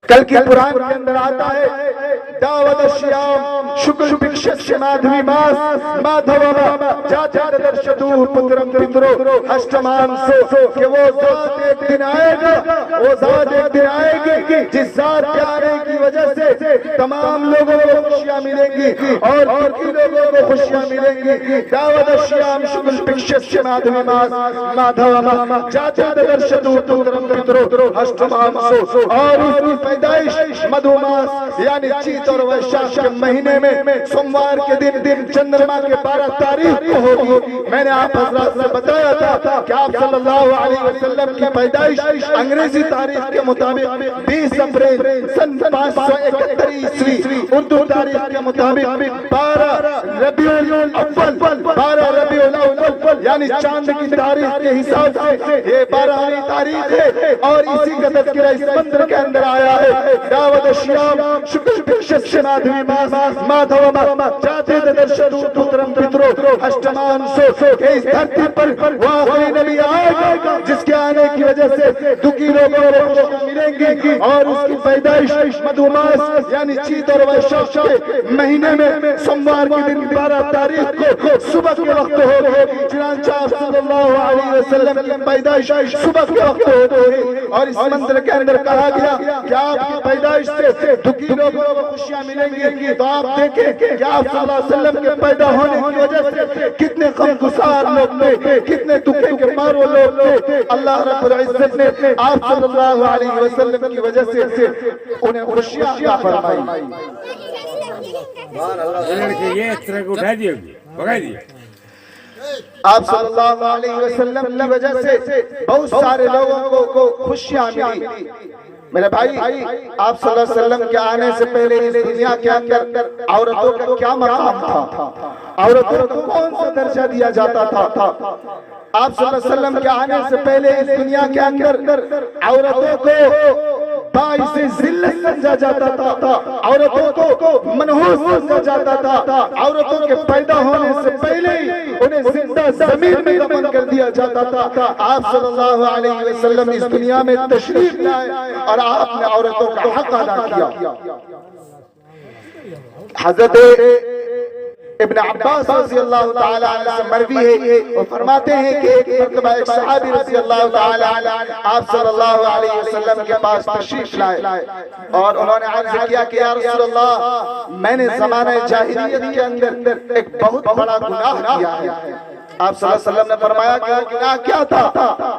کل کی قرآن کے اندر آتا ہے دعوت الشیام شکل بکشش مادھوی ماس مادھوما جاتے درشدو پترم پترو ہشتمان سو کہ وہ ذات ایک دن آئے گا، وہ ذات ایک دن آئے گی جس ذات کے آنے کی وجہ سے تمام لوگوں کو خوشیاں ملیں گی اور باقی لوگوں کو خوشیاں ملیں گی۔ دعوت الشیام شکل بکشش مادھوی ماس مادھوما جاتے درشدو پترم پترو ہشتمان سو اور اس کی پیدائش مدھوماس یعنی چیت اور ویشاخ کے مہینے میں سوموار کے دن چندرما کے 12 تاریخ کو ہوگی۔ میں نے آپ حضرات سے بتایا تھا کہ آپ صلی اللہ علیہ وسلم کی پیدائش انگریزی تاریخ کے مطابق 20 اپریل سن 571 عیسوی، اردو تاریخ کے مطابق 12 ربیع الاول یعنی چاند کی تاریخ کے حساب سے یہ 12ویں تاریخ ہے اور اسی کا تذکرہ اس منتر کے اندر آیا ہے۔ دعوت الشیام شکل بکشش مادھوی ماس مادھوما جاتے درشدو پترم پترو ہشتمان سو کہ اس دھرتی پر وہ آخری نبی آئے گا جس کے آنے کی وجہ سے دکھی لوگوں کو خوشیاں ملیں گی اور اس کی پیدائش مدھوماس یعنی چیت اور ویشاخ کے مہینے میں سوموار کے دن 12 تاریخ کو صبح کے وقت ہوگی۔ چنانچہ آپ صلی اللہ علیہ وسلم کی پیدائش صبح کے وقت ہوگی اور اس منتر کے اندر کہا گیا کہ آپ کی پیدائش سے دکھی لوگوں کو خوشیاں ملیں گی۔ تو آپ دیکھیں کہ آپ صلی اللہ علیہ وسلم کے پیدا ہونے کی وجہ سے کتنے غمگسار لوگ تھے، کتنے دکھوں کے مارو لوگ تھے۔ اللہ رب العزت نے آپ صلی اللہ علیہ وسلم کی وجہ سے انہیں خوشیاں عطا فرمائی۔ آپ صلی اللہ علیہ وسلم کی وجہ سے بہت سارے لوگوں کو خوشیاں ملی۔ میرے بھائی آپ صلی اللہ علیہ وسلم کے آنے سے پہلے اس دنیا کے اندر عورتوں کا کیا مقام تھا؟ عورتوں کو کون سا درجہ دیا جاتا تھا؟ آپ صلی اللہ علیہ وسلم کے آنے سے پہلے اس دنیا کے اندر عورتوں کو باعث ذلت سمجھا جاتا تھا، عورتوں کو منحوس سمجھا جاتا تھا، عورتوں کے پیدا ہونے سے پہلے ہی انہیں زندہ زمین میں دفن کر دیا جاتا تھا۔ آپ صلی اللہ علیہ وسلم اس دنیا میں تشریف لائے اور آپ نے عورتوں کا حق ادا کیا۔ حضرت ابن عباس رضی اللہ تعالیٰ عنہ سے مروی ہے، وہ فرماتے ہیں کہ ایک مرتبہ ایک صحابی رضی اللہ تعالیٰ عنہ آپ صلی اللہ علیہ وسلم کے پاس تشریف لائے اور انہوں نے عرض کیا کہ یا رسول اللہ میں نے زمانہ جاہلیت کے اندر ایک بہت بڑا گناہ کیا ہے۔ آپ صلی اللہ علیہ وسلم نے فرمایا کہ وہ گناہ کیا تھا؟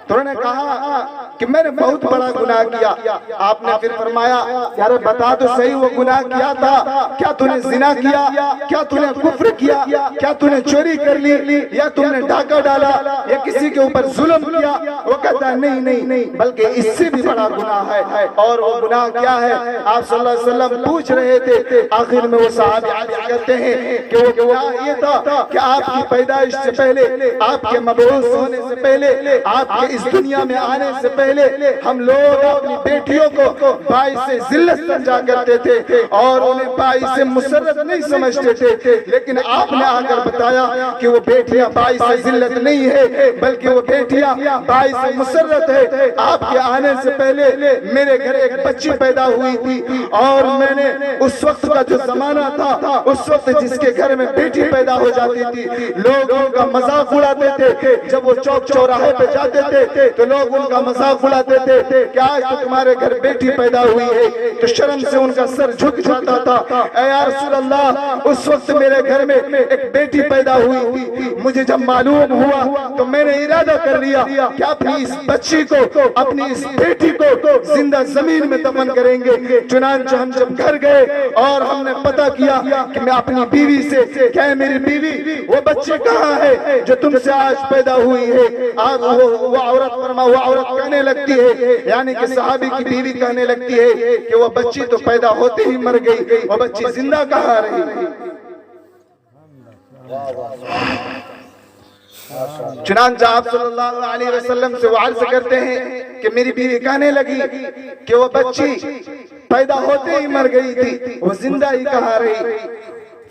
تو انہوں نے کہا کہ میں نے بہت بڑا گناہ کیا۔ آپ نے پھر فرمایا یار بتا تو صحیح وہ گناہ کیا تھا؟ کیا تو نے زنا کیا؟ کیا تو نے کفر کیا؟ کیا تو نے چوری کر لی یا تم نے ڈاکہ ڈالا یا کسی کے اوپر ظلم کیا؟ وہ کہتا ہے نہیں بلکہ اس سے بھی بڑا گناہ ہے۔ اور وہ گناہ کیا ہے؟ آپ صلی اللہ علیہ وسلم پوچھ رہے تھے، آخر میں وہ صحابی عرض کرتے ہیں کہ وہ گناہ یہ تھا کہ آپ کی پیدائش سے پہلے، آپ کے مبعوث ہونے سے پہلے، آپ کے اس دنیا میں آنے سے پہلے ہم لوگ اپنی بیٹیوں کو باعث ذلت سمجھا کرتے تھے اور انہیں باعث مسرت نہیں سمجھتے تھے، لیکن آپ نے آ کر بتایا کہ وہ بیٹیاں باعث ذلت نہیں ہے بلکہ وہ بیٹیاں باعث مسرت ہے۔ آپ کے آنے سے پہلے میرے گھر ایک بچی پیدا ہوئی تھی اور میں نے اس وقت کا جو زمانہ تھا، اس وقت جس کے گھر میں بیٹی پیدا ہو جاتی تھی لوگ ان کا مذاق اڑاتے تھے۔ جب وہ چوک چوراہے پہ جاتے تھے تو لوگ ان کا مذاق اڑاتے تھے کہ آج تو تمہارے گھر بیٹی پیدا ہوئی ہے، تو شرم سے ان کا سر جھک جاتا تھا۔ اے یا رسول اللہ اس وقت میرے گھر میں ایک بیٹی پیدا ہوئی تھی، مجھے جب معلوم ہوا تو میں نے ارادہ کر لیا کہ اپنی اس بچی کو، اپنی اس بیٹی کو زندہ زمین میں دفن کریں گے۔ چنانچہ ہم جب گھر گئے اور ہم نے پتہ کیا کہ میں اپنی بیوی سے کہ میری بیوی وہ بچی کہاں ہے جو تم سے آج پیدا ہوئی ہے؟ وہ عورت کہنے لگتی ہے، یعنی کہ صحابی کی بیوی کہنے لگتی ہے کہ وہ بچی تو پیدا ہوتے ہی مر گئی، وہ بچی زندہ کہاں رہی؟ چنانچہ آپ صلی اللہ علیہ وسلم سے وہ عرض کرتے ہیں کہ میری بیوی کہنے لگی کہ وہ بچی پیدا ہوتے ہی مر گئی تھی، وہ زندہ ہی کہاں رہی؟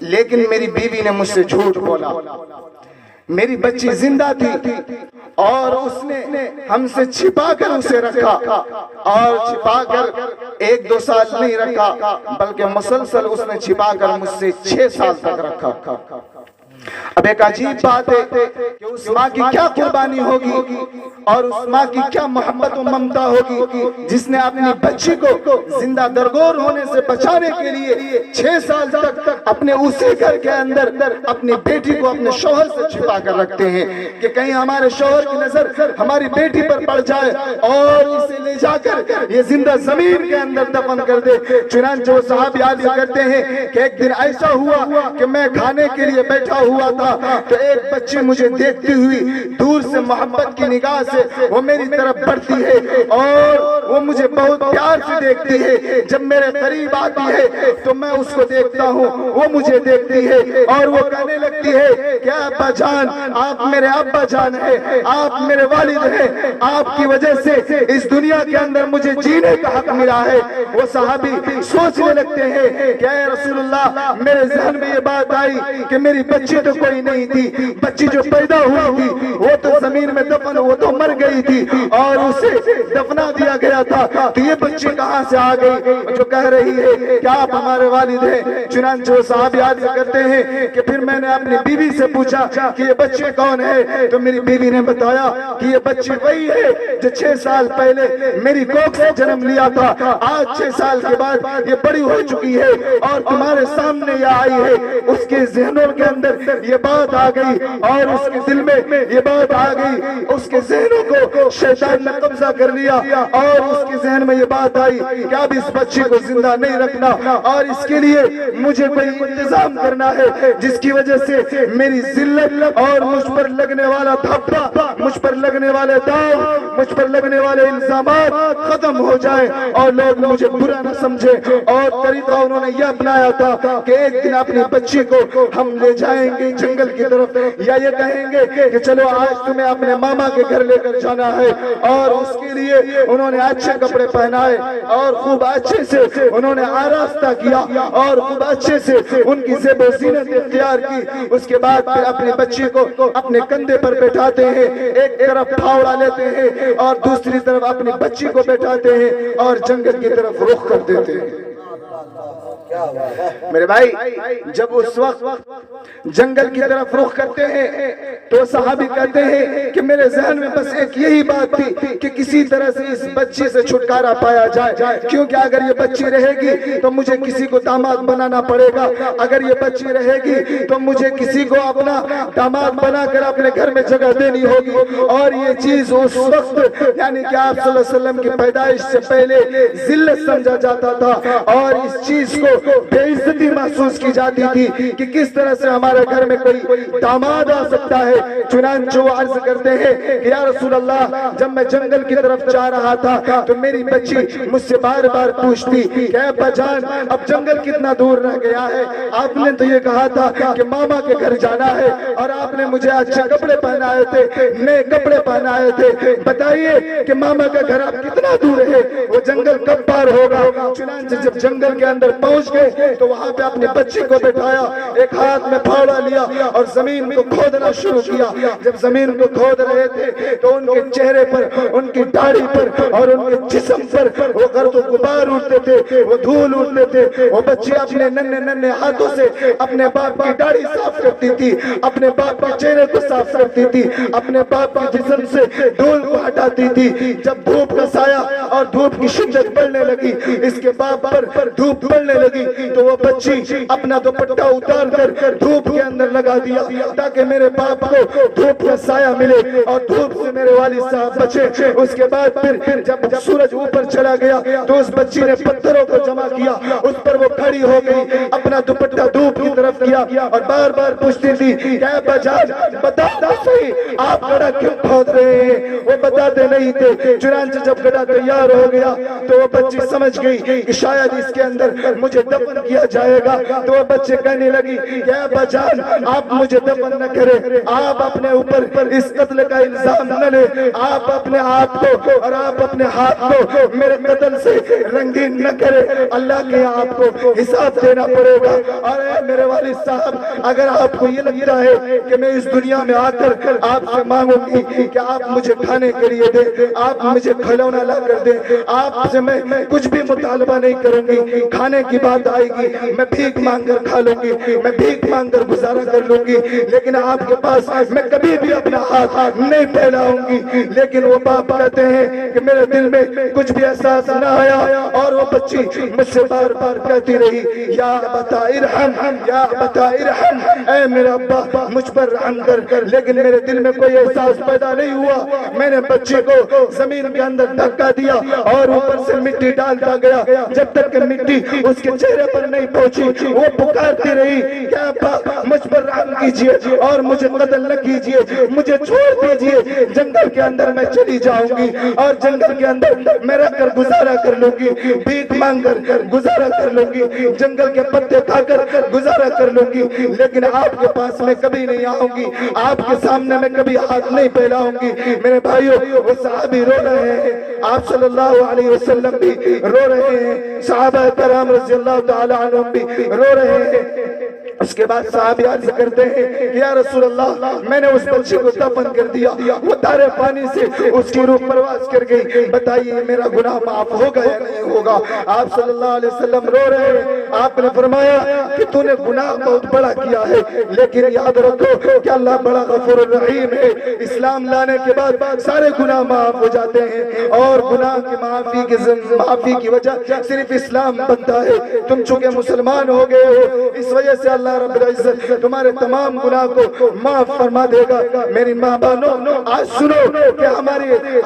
لیکن میری بیوی نے مجھ سے جھوٹ بولا، میری بچی زندہ تھی اور اس نے ہم سے چھپا کر اسے رکھا، اور چھپا کر 1-2 سال نہیں رکھا بلکہ مسلسل اس نے چھپا کر مجھ سے 6 سال تک رکھا۔ اب ایک عجیب بات ہے کہ اس ماں کی کیا قربانی ہوگی اور اس ماں کی کیا محبت و ممتا ہوگی جس نے اپنی بچی کو زندہ درگور ہونے سے بچانے کے لیے 6 سال تک اپنے اسی گھر کے اندر اپنی بیٹی کو اپنے شوہر سے چھپا کر رکھتے ہیں کہ کہیں ہمارے شوہر کی نظر ہماری بیٹی پر پڑ جائے اور اسے لے جا کر یہ زندہ زمین کے اندر دفن کر دے۔ چنانچہ وہ صحابی عرض کرتے ہیں کہ ایک دن ایسا ہوا کہ میں کھانے کے لیے بیٹھا ہوا تھا تو ایک بچی مجھے دیکھتی ہوئی دور سے محبت کی نگاہ سے وہ میری طرف بڑھتی ہے اور وہ مجھے بہت پیار سے دیکھتی ہے۔ جب میرے قریب آتی ہے تو میں اس کو دیکھتا ہوں، وہ مجھے دیکھتی ہے اور وہ کہنے لگتی ہے کہ ابا جان آپ میرے ابا جان ہیں، آپ میرے والد ہیں، آپ کی وجہ سے اس دنیا کے اندر مجھے جینے کا حق ملا ہے۔ وہ صحابی سوچنے لگتے ہیں کہ اے رسول اللہ، میرے ذہن میں یہ بات آئی کہ میری بچی تو کوئی نہیں تھی، بچی جو پیدا ہوئی تھی وہ تو زمین میں دفن، وہ تو مر گئی تھی اور اسے دفنا دیا گیا تھا، تو یہ بچی کہاں سے آ گئی جو کہہ رہی ہے کہ آپ ہمارے والد ہیں؟ چنانچہ وہ صحابی عرض کرتے ہیں کہ پھر میں نے اپنی بیوی سے پوچھا کہ یہ بچی کون ہے؟ تو میری بیوی نے بتایا کہ یہ بچی وہی ہے جو 6 سال پہلے میری کوکھ سے جنم لیا تھا، آج 6 سال کے بعد یہ بڑی ہو چکی ہے اور تمہارے سامنے یہ آئی ہے۔ اس کے ذہنوں کے اندر یہ بات آ گئی اور اس کے دل میں یہ بات آ گئی، اس کے ذہنوں کو شیطان نے قبضہ کر لیا اور اس کے ذہن میں یہ بات آئی کہ اب اس بچی کو زندہ نہیں رکھنا اور اس کے لیے مجھے کوئی انتظام کرنا ہے جس کی وجہ سے میری ذلت اور مجھ پر لگنے والا دھبا، مجھ پر لگنے والے داغ، مجھ پر لگنے والے الزامات ختم ہو جائیں اور لوگ مجھے برا نہ سمجھے۔ اور طریقہ انہوں نے یہ اپنایا تھا کہ ایک دن اپنی بچی کو ہم لے جائیں گے جنگل کی طرف، یا یہ کہیں گے کہ چلو آج تمہیں اپنے ماما کے گھر لے کر جانا ہے، اور اس کے لیے انہوں نے اچھے کپڑے پہنائے اور خوب اچھے سے انہوں نے آراستہ کیا اور خوب اچھے سے ان کی زیب و زینت اختیار کی۔ اس کے بعد پھر اپنی بچی کو اپنے کندھے پر بیٹھاتے ہیں، ایک طرف پھاوڑا لیتے ہیں اور دوسری طرف اپنی بچی کو بیٹھاتے ہیں اور جنگل کی طرف رخ کر دیتے ہیں۔ میرے بھائی جب اس وقت جنگل کی طرف رخ کرتے ہیں تو صحابی کہتے ہیں کہ میرے ذہن میں بس ایک یہی بات تھی کہ کسی طرح سے اس بچی سے چھٹکارا پایا جائے، کیونکہ اگر یہ بچی رہے گی تو مجھے کسی کو داماد بنانا پڑے گا، اگر یہ بچی رہے گی تو مجھے کسی کو اپنا داماد بنا کر اپنے گھر میں جگہ دینی ہوگی، اور یہ چیز اس وقت یعنی کہ آپ صلی اللہ علیہ وسلم کی پیدائش سے پہلے ذلت سمجھا جاتا تھا اور اس چیز کو بے عزتی محسوس کی جاتی تھی کہ کس طرح سے ہمارے گھر میں کوئی داماد آ سکتا ہے۔ چنانچہ وہ عرض کرتے ہیں کہ یا رسول اللہ، جب میں جنگل کی طرف جا رہا تھا تو میری بچی مجھ سے بار بار پوچھتی کہ ابا جان اب جنگل کتنا دور رہ گیا ہے؟ آپ نے تو یہ کہا تھا کہ ماما کے گھر جانا ہے اور آپ نے مجھے اچھے کپڑے پہنائے تھے، نئے کپڑے پہنائے تھے، بتائیے کہ ماما کا گھر اب کتنا دور ہے، وہ جنگل کب پار ہوگا؟ چنانچہ جب جنگل کے اندر پہنچ گئے تو وہاں پہ اپنی بچی کو بٹھایا، ایک ہاتھ میں پھاوڑا لیا اور زمین کو کھودنا شروع کیا۔ جب زمین کو کھود رہے تھے تو ان کے چہرے پر، ان کی داڑھی پر اور ان کے جسم پر وہ گرد و غبار اڑتے تھے، وہ دھول اڑتے تھے۔ وہ بچی اپنے ننھے ننھے ہاتھوں سے اپنے باپ کی داڑھی صاف کرتی تھی، اپنے باپ کے چہرے کو صاف کرتی تھی، اپنے باپ کے جسم سے دھول کو ہٹاتی تھی۔ جب دھوپ کا سایہ اور دھوپ کی شدت بڑھنے لگی، اس کے باپ پر دھوپ بڑھنے لگی تو وہ بچی اپنا دوپٹہ اتار کر دھوپ کے اندر لگا دیا تاکہ میرے باپ کو دھوپ کا سایہ ملے اور دھوپ سے میرے والد صاحب بچے۔ اس کے بعد پھر جب سورج اوپر چلا گیا تو اس بچی نے پتھروں کو جمع کیا، اس پر وہ کھڑی ہو گئی، اپنا دوپٹہ دھوپ کی طرف کیا اور بار بار پوچھتی تھی کہ ابا جان بتا دو صحیح آپ گڑھا کیوں کھود رہے ہیں؟ وہ بتاتے نہیں تھے۔ چنانچہ جب گڑھا تیار ہو گیا تو وہ بچی سمجھ گئی کہ شاید اس کے اندر مجھے دفن کیا جائے گا تو وہ بچے کہنے لگی کہ ابا جان آپ مجھے دفن نہ کریں, آپ اپنے اوپر اس قتل کا الزام نہ لیں, آپ اپنے آپ کو اور آپ اپنے ہاتھ کو میرے قتل سے رنگین نہ کریں, اللہ کے آپ کو حساب دینا پڑے گا. اور اے میرے والد صاحب, اگر آپ کو یہ لگتا ہے کہ میں اس دنیا میں آ کر آپ سے مانگوں گی کہ آپ مجھے کھانے کے لیے دیں, آپ مجھے کھلونا لا کر دیں, آپ سے میں کچھ بھی مطالبہ نہیں کروں گی, کھانے کی بات آئے گی میں بھیک مانگ کر کھا لوں گی, میں بھیک مانگ کر گزارا کر لوں گی, لیکن آپ کے پاس میں کبھی بھی اپنا ہاتھ نہیں پھیلاؤں گی. لیکن وہ باپ کہتے ہیں کہ میرے دل میں کچھ بھی احساس نہ آیا, اور وہ بچی مجھ سے بار بار کہتی رہی یا ابتا ارحم, یا ابتا ارحم, اے میرا ابا مجھ پر رحم کر. لیکن میرے دل میں کوئی احساس پیدا نہیں ہوا. میں نے بچے کو زمین کے اندر دھکا دیا اور اوپر سے مٹی ڈالتا گیا, جب تک کہ مٹی اس کے چہرے پر نہیں پہنچی وہ پکارتی رہی کہ ابا مجھ پر رحم کیجئے اور مجھے قتل نہ کیجئے, مجھے چھوڑ دیجئے, جنگل کے اندر میں چلی جاؤں گی اور جنگل کے اندر میں رہ کر گزارا کر لوں گی, بھیک مانگ کر گزارا کر لوں گی, جنگل کے پتے کھا کر گزارا کر لوں گی, لیکن آپ کے پاس میں کبھی نہیں آؤں گی, آپ کے سامنے میں کبھی ہاتھ نہیں پھیلاؤں گی. میرے بھائیوں, وہ صحابی رو رہے ہیں, آپ صلی اللہ علیہ وسلم بھی رو رہے ہیں, صحابہ کرام رضی اللہ تعالی عنہم بھی رو رہے ہیں. اس کے بعد صحابی عرض کرتے ہیں کہ یا رسول اللہ میں نے اس بچے کو دفن کر دیا, وہ تارے پانی سے اس کی روح پرواز کر گئی, بتائیے میرا گناہ معاف ہوگا یا نہیں ہوگا؟ آپ صلی اللہ علیہ وسلم رو رہے ہیں. آپ نے فرمایا کہ تو نے گناہ بہت بڑا کیا ہے, لیکن یاد رکھو کہ اللہ بڑا غفور الرحیم ہے. اسلام لانے کے بعد سارے گناہ معاف ہو جاتے ہیں, اور گناہ کی معافی کی وجہ صرف اسلام بنتا ہے. تم چونکہ مسلمان ہو گئے ہو, اس وجہ سے اللہ رب العزت تمہارے تمام گناہ کو معاف فرما دے گا. میری ماں بہنوں, آج سنو کہ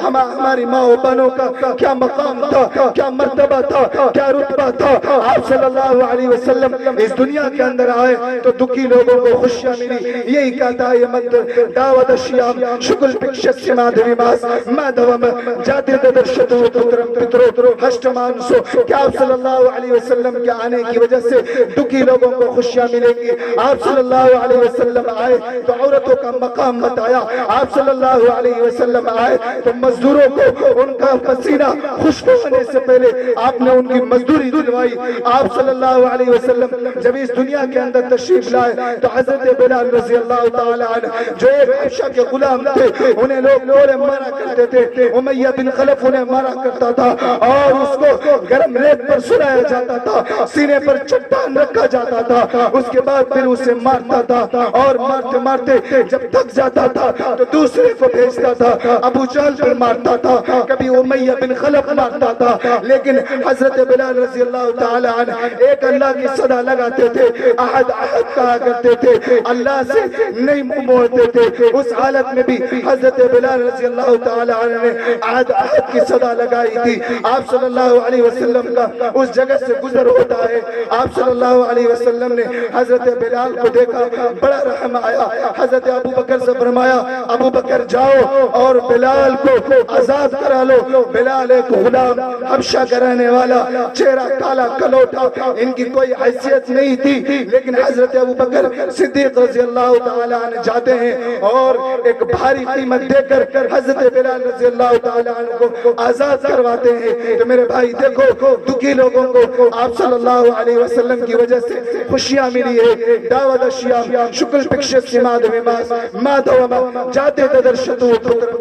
ہماری ماں و بہنوں کا کیا مقام تھا, کیا مرتبہ تھا, کیا رتبہ تھا. آپ صلی اللہ علیہ وسلم اس دنیا کے اندر آئے تو دکھی لوگوں کو خوشیاں ملی. یہی کہتا ہے یہ منتر, دعوت الشیام شکل پکشت مادھوی ماس مادھوم جاتے درشتو پترم پترو ہشتمان سو. کہ آپ صلی اللہ علیہ وسلم کے آنے کی وجہ سے دکھی لوگوں کو خوشیاں ملیں گی. آپ صلی اللہ علیہ وسلم آئے تو عورتوں کا مقام بتایا, آپ صلی اللہ علیہ وسلم آئے تو مزدوروں کو ان کا پسینہ خشک ہونے سے پہلے آپ نے ان کی مزدوری دلوائی. آپ صلی اللہ علیہ وسلم جب اس دنیا کے اندر تشریف لائے تو حضرت بلال رضی اللہ تعالی عنہ جو ایک حبشہ کے غلام تھے, انہیں لوگ لوڑے مارا کرتے تھے, امیہ بن خلف انہیں مارا کرتا تھا اور اس کو گرم ریت پر سلایا جاتا تھا, سینے پر چٹان رکھا جاتا تھا, اس کے بعد پھر اسے مارتا تھا, اور مارتے مارتے جب تھک جاتا تھا تو دوسرے کو بھیجتا تھا. ابو جہل پر مارتا تھا, کبھی امیہ بن خلف مارتا تھا, لیکن حضرت بلال رضی اللہ تعالی عنہ ایک اللہ کی صدا لگاتے تھے, احد احد کہا کرتے تھے, اللہ سے نہیں منہ موڑتے تھے. اس حالت میں بھی حضرت بلال رضی اللہ تعالی عنہ نے احد احد کی صدا لگائی تھی. آپ صلی اللہ علیہ وسلم کا اس جگہ سے گزر ہوتا ہے, آپ صلی اللہ علیہ وسلم نے حضرت بلال کو دیکھا, بڑا رحم آیا. حضرت ابو بکر سے فرمایا ابو بکر جاؤ اور بلال کو آزاد کرا لو. بلال ایک غلام حبشہ کا رہنے والا, چہرہ کالا کلوٹا, ان کی کوئی حیثیت نہیں تھی, لیکن حضرت ابو بکر صدیق رضی اللہ تعالی عنہ جاتے ہیں اور ایک بھاری قیمت دے کر حضرت بلال رضی اللہ تعالی عنہ کو آزاد کرواتے ہیں. تو میرے بھائی دیکھو, دکھی لوگوں کو آپ صلی اللہ علیہ وسلم کی وجہ سے خوشیاں ملی ہے. دعوت الشیام شکل پکشت مادھوی ماس مادھوم جاتے درشتو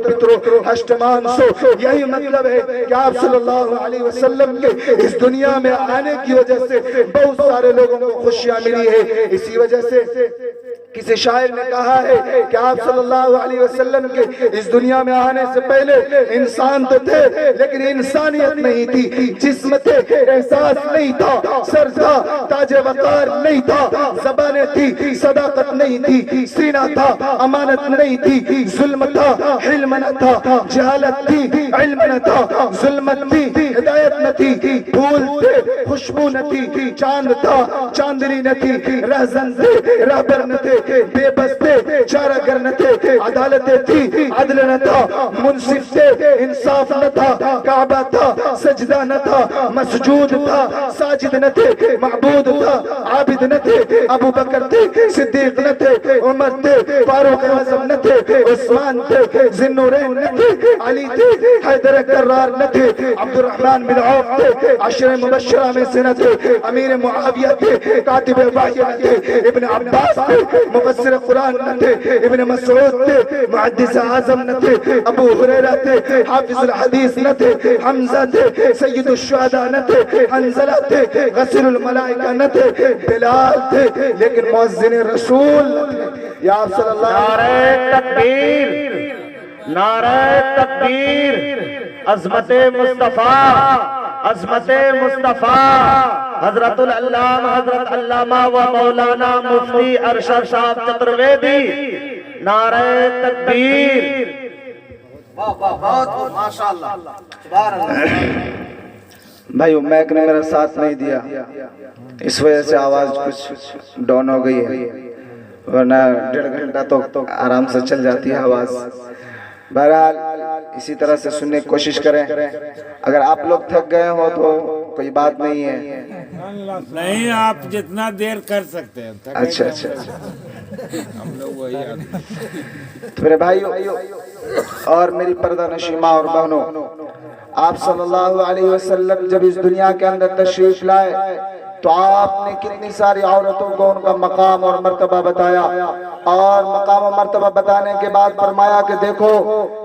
پترو ہشتمان سو. یہی مطلب ہے کہ آپ صلی اللہ علیہ وسلم کے اس دنیا میں آنے کی وجہ سے بہت سارے لوگوں کو خوشیاں ملی ہے. اسی وجہ سے کسی شاعر نے کہا ہے کہ آپ صلی اللہ علیہ وسلم کے اس دنیا میں آنے سے پہلے انسان تو تھے لیکن انسانیت نہیں تھی, جسم تھے احساس نہیں تھا, سر تھا تاج وقار نہیں تھا, زبانیں تھی صداقت نہیں تھی, سینہ تھا امانت نہیں تھی, ظلم تھا علم نہ تھا, جہالت تھی علم نہ تھا, ظلمت تھی ہدایت نہ تھی, پھول تھے خوشبو نہ تھی, چاند تھا چاندنی نہ تھی، رہزن تھے، رہبر نہ تھے، بے بس تھے، چارہ گر نہ تھے، عدالتیں تھی، عدل نہ تھا، منصف تھے، انصاف نہ تھا، کعبہ تھا، سجدہ نہ تھا، مسجود تھا، ساجد نہ تھے، معبود تھا، عابد نہ تھے، ابو بکر تھے، صدیق نہ تھے، عمر تھے، فاروق اعظم نہ تھے، عثمان تھے، ذی النورین نہ تھے، علی تھے، حیدر کرار نہ تھے، عبد الرحمن بن عوف تھے، عشر مبشرہ میں سے نہ تھے، امیر معاویہ تھے، کاتب وحی نہ تھے، ابن عباس تھے، مفسر قرآن نہ تھے، ابن مسعود تھے، محدث اعظم نہ تھے، ابو ہریرہ تھے، حافظ الحدیث نہ تھے، حمزہ تھے، سید الشہداء نہ تھے، حنظلہ تھے، غسیل الملائکہ نہ تھے، بلال تھے، لیکن مؤذن رسول نہ تھے۔ یا آپ صلی اللہ نعرہ تکبیر، نعرہ تکبیر، عظمت مصطفیٰ، عظمت مصطفیٰ، حضرت العلامہ حضرت علامہ و مولانا مفتی ارشد صاحب چترویدی، نعرہ تکبیر۔ بہت ماشاءاللہ، سبحان اللہ۔ بھائیو میک نے میرا ساتھ نہیں دیا، اس وجہ سے آواز کچھ ڈاؤن ہو گئی ہے، ورنہ 1.5 گھنٹہ تو آرام سے چل جاتی ہے آواز۔ بہرحال اسی طرح سے سننے کی کوشش کریں، اگر آپ لوگ تھک گئے ہو تو کوئی بات نہیں ہے۔ نہیں، آپ جتنا دیر کر سکتے ہیں۔ اچھا اچھا، ہم لوگ وہی تو میرے بھائیو اور میری پردہ نشین ماں اور بہنوں، آپ صلی اللہ علیہ وسلم جب اس دنیا کے اندر تشریف لائے تو آپ نے کتنی ساری عورتوں کو ان کا مقام اور مرتبہ بتایا، اور مقام و مرتبہ بتانے کے بعد فرمایا کہ دیکھو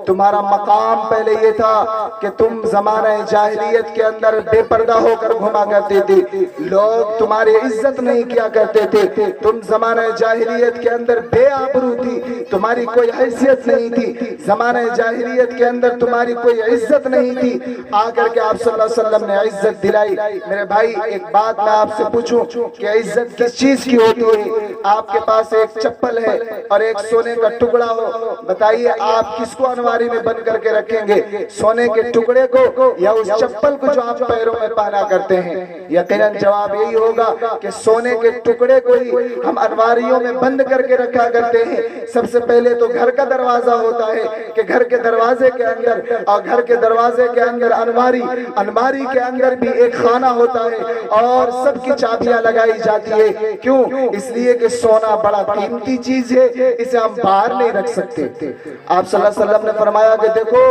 تمہارا مقام پہلے یہ تھا کہ تم زمانہ جاہلیت کے اندر بے پردہ ہو کر گھوما کرتے تھے، لوگ تمہاری عزت نہیں کیا کرتے تھے، تم زمانہ جاہلیت کے اندر بے آبرو تھی، تمہاری کوئی حیثیت نہیں تھی، زمانہ جاہلیت کے اندر تمہاری کوئی عزت نہیں تھی، آ کر کے آپ صلی اللہ علیہ وسلم نے عزت دلائی۔ میرے بھائی ایک بات میں آپ سے پوچھوں کہ عزت کس چیز کی ہوتی ہے؟ آپ کے پاس ایک چپل ہے اور ایک سونے کا ٹکڑا ہو، بتائیے آپ کس کو انواری میں بند کر کے رکھیں گے، سونے کے ٹکڑے کو یا اس چپل کو جو آپ پیروں میں پہنا کرتے ہیں؟ یقیناً جواب یہی ہوگا کہ سونے کے ٹکڑے کو ہی ہم انواریوں میں بند کر کے رکھا کرتے ہیں۔ سب سے پہلے تو گھر کا دروازہ ہوتا ہے کہ گھر کے دروازے کے اندر، اور گھر کے دروازے کے اندر انواری، انواری کے اندر بھی ایک خانہ ہوتا ہے اور سب کی چابیاں لگائی جاتی ہے۔ کیوں؟ اس لیے کہ سونا بڑا قیمتی چیز ہے، اسے ہم باہر نہیں رکھ سکتے۔ آپ صلی اللہ علیہ وسلم نے فرمایا کہ دیکھو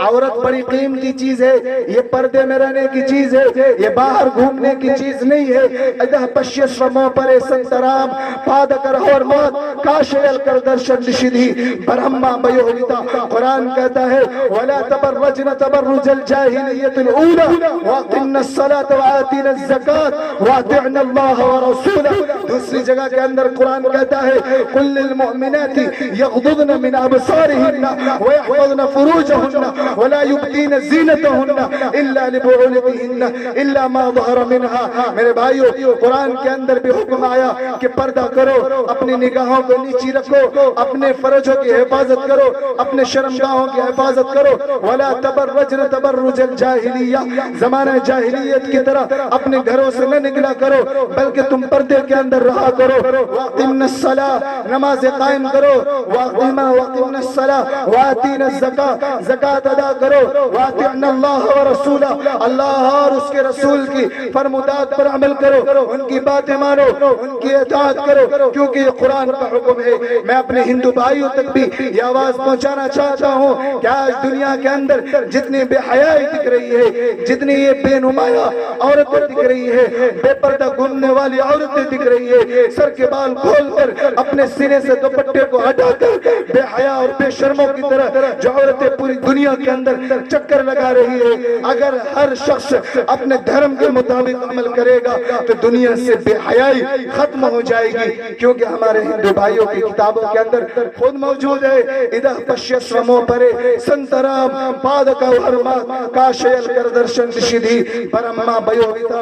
عورت بڑی قیمتی چیز ہے، یہ پردے میں رہنے کی چیز ہے، یہ باہر گھومنے کی چیز نہیں ہے۔ اذا پشیشرمو پرے سنترام پادکر حرمات کاشیل کر درشن نشدھی برہما بیوہیتا۔ قرآن کہتا ہے وَلَا تَبَرَّجْنَ تَبَرُّجَ الْجَاهِلِيَّةِ الْأُولَى وَأَقِمْنَ الصَّلَاةَ وَآتِينَ الزَّكَاةَ وَأَطِعْنَ اللَّهَ وَرَسُولَهُ۔ دوسری جگہ کے اندر قرآن کہتا ہے قُلْ لِلْمُؤْمِنَاتِ يَغْضُضْنَ مِنْ أَبْصَارِهِنَّ وَيَحْفَظْنَ فُرُوجَهُنَّ وَلَا يُبْدِينَ زِينَتَهُنَّ إِلَّا لِبُعُولَتِهِنَّ إِلَّا مَا ظَهَرَ مِنْهَا۔ میرے بھائیو قرآن کے اندر بھی حکم آیا کہ پردہ کرو، اپنی نگاہوں کو نیچی رکھو، اپنے فرجوں کی حفاظت کرو، اپنے شرمگاہوں کی حفاظت کرو۔ وَلَا تَبَرَّجْنَ تَبَرُّجَ الْجَاهِلِيَّةِ، زمانہ جاہلیت کی طرح اپنے گھروں سے نہ نکلا کرو بلکہ تم پردے کے اندر رہا کرو۔ وَأَقِمْنَ الصَّلَاةَ، نماز قائم کرو، وَأَقِمْنَ الصَّلَاةَ وَآتِينَ الزَّكَاةَ، زکوٰۃ ادا کرو، وَأَطِعْنَ اللَّهَ وَرَسُولَهُ، اللہ اور اس کے رسول کی فرمودات پر عمل کرو، ان کی باتیں مانو، ان کی اطاعت کرو، کیونکہ یہ قرآن کا حکم ہے۔ میں اپنے ہندو بھائیوں تک بھی یہ آواز پہنچانا چاہتا ہوں کہ آج دنیا کے اندر جتنی بے حیائی دکھ رہی ہے، جتنی یہ بے نمایاں عورتیں دکھ رہی ہے، بے پردہ گھومنے والی عورتیں دکھ رہی ہے، سر کے بال کھول کر اپنے سینے سے دوپٹے کو ہٹا کر بے حیا اور بے شرموں کی طرح جو عورتیں پوری دنیا کے اندر چکر لگا رہی ہے، اگر ہر شخص اپنے دھرم کے مطابق عمل کرے گا تو دنیا سے بے حیائی ختم ہو جائے گی، کیونکہ ہمارے ہندو بھائیوں کی کتابوں کے اندر خود موجود ہے اِذَا پَشْيَسْرَمُو پرے سنترام پادکا ورما کاشیل کر درشن نشدھی برہما بیوہیتا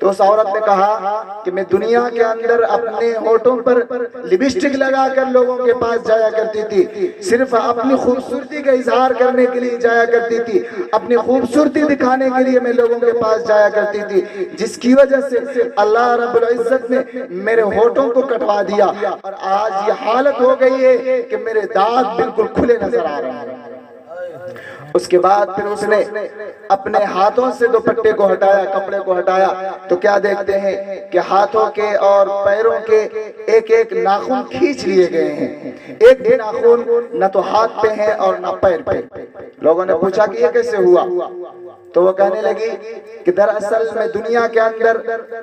تو اس عورت نے کہا کہ میں دنیا کے اندر اپنے ہونٹوں پر لپسٹک لگا کر لوگوں کے پاس جایا کرتی تھی، صرف اپنی خوبصورتی کا اظہار کرنے کے لیے جایا کرتی تھی، اپنی خوبصورتی دکھانے کے لیے میں لوگوں کے پاس جایا کرتی تھی، جس کی وجہ سے اللہ رب العزت نے میرے ہونٹوں کو کٹوا دیا اور آج یہ حالت ہو گئی ہے کہ میرے دانت بالکل کھلے نظر آ رہے ہیں۔ اس کے بعد پھر اس نے اپنے ہاتھوں سے دوپٹے کو ہٹایا، کپڑے کو ہٹایا، تو کیا دیکھتے ہیں کہ ہاتھوں کے اور پیروں کے ایک ایک ناخن کھینچ لیے گئے ہیں، ایک بھی ناخن نہ تو ہاتھ پہ ہیں اور نہ پیر پہ۔ لوگوں نے پوچھا کہ یہ کیسے ہوا؟ تو وہ کہنے لگی کہ دراصل میں دنیا کے اندر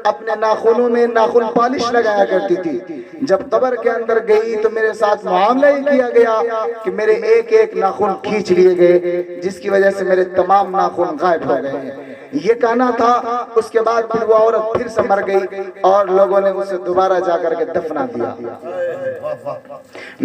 اپنے ناخنوں میں ناخن پالش لگایا کرتی تھی، جب قبر کے اندر گئی تو میرے ساتھ معاملہ ہی کیا گیا کہ میرے ایک ایک ناخن کھینچ لیے گئے، جس کی وجہ سے میرے تمام ناخن غائب ہو گئے ہیں۔ یہ کہنا تھا۔ اس کے بعد پھر وہ عورت پھر سے مر گئی اور لوگوں نے اسے دوبارہ جا کر کے دفنا دیا۔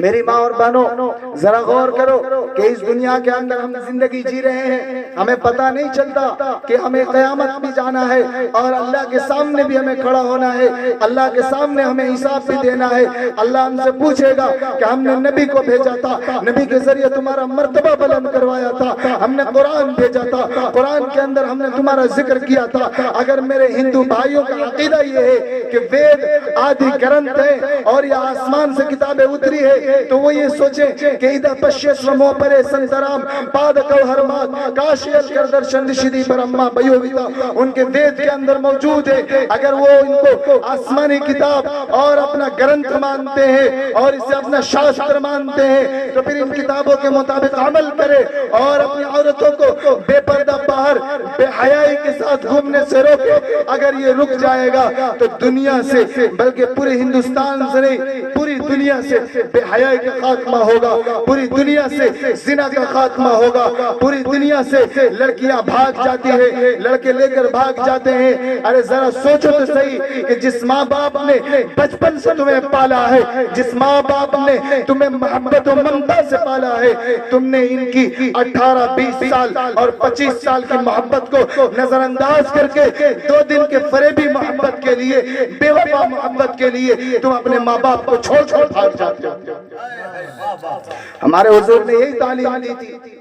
میری ماں اور بہنوں، ذرا غور کرو کہ اس دنیا کے اندر ہم زندگی جی رہے ہیں، ہمیں پتہ نہیں چلتا کہ ہمیں قیامت بھی جانا ہے اور اللہ کے سامنے بھی ہمیں کھڑا ہونا ہے، اللہ کے سامنے ہمیں حساب بھی دینا ہے۔ اللہ ہم سے پوچھے گا کہ ہم نے نبی کو بھیجا تھا، نبی کے ذریعے تمہارا مرتبہ بلند کروایا تھا، ہم نے قرآن بھیجا تھا، قرآن کے اندر ہم نے تمہارا ذکر کیا تھا۔ اگر میرے ہندو بھائیوں کا عقیدہ یہ ہے کہ وید آدھی گرنتھ ہے اور یہ آسمان سے کتابیں اتری ہے، تو وہ یہ سوچیں کہ ادھا پشیسومو پرے سنترام پادکو ہرمات کاشیل کردر شندشدی برہما بیویتا، ان کے وید کے اندر موجود ہے۔ اگر وہ ان کو آسمانی کتاب اور اپنا گرنتھ مانتے ہیں اور اسے اپنا شاستر مانتے ہیں، تو پھر ان کتابوں کے مطابق عمل کرے اور اپنی عورتوں کو بے پردہ باہر بے حیائی کے ساتھ گھومنے سے روکے۔ اگر یہ رک جائے گا تو دنیا سے، بلکہ پورے ہندوستان سے نہیں، پوری دنیا سے بے حیائی کا خاتمہ ہوگا، پوری دنیا سے زنا کا خاتمہ ہوگا، پوری دنیا سے لڑکیاں بھاگ جاتی ہیں، لڑکے لے کر بھاگ جاتے ہیں۔ ارے ذرا سوچو تو صحیح کہ جس ماں باپ نے بچپن سے تمہیں پالا ہے، جس ماں باپ نے تمہیں محبت و ممتا سے پالا ہے، تم نے ان کی 18 20 سال اور 25 سال کی محبت کو نظر انداز کر کے 2 دن کے فریبی محبت کے لیے، بے وفا محبت کے لیے تم اپنے ماں باپ کو چھوڑ بھاگ جاتے ہو۔ ہمارے حضور نے یہی تعلیم دی تھی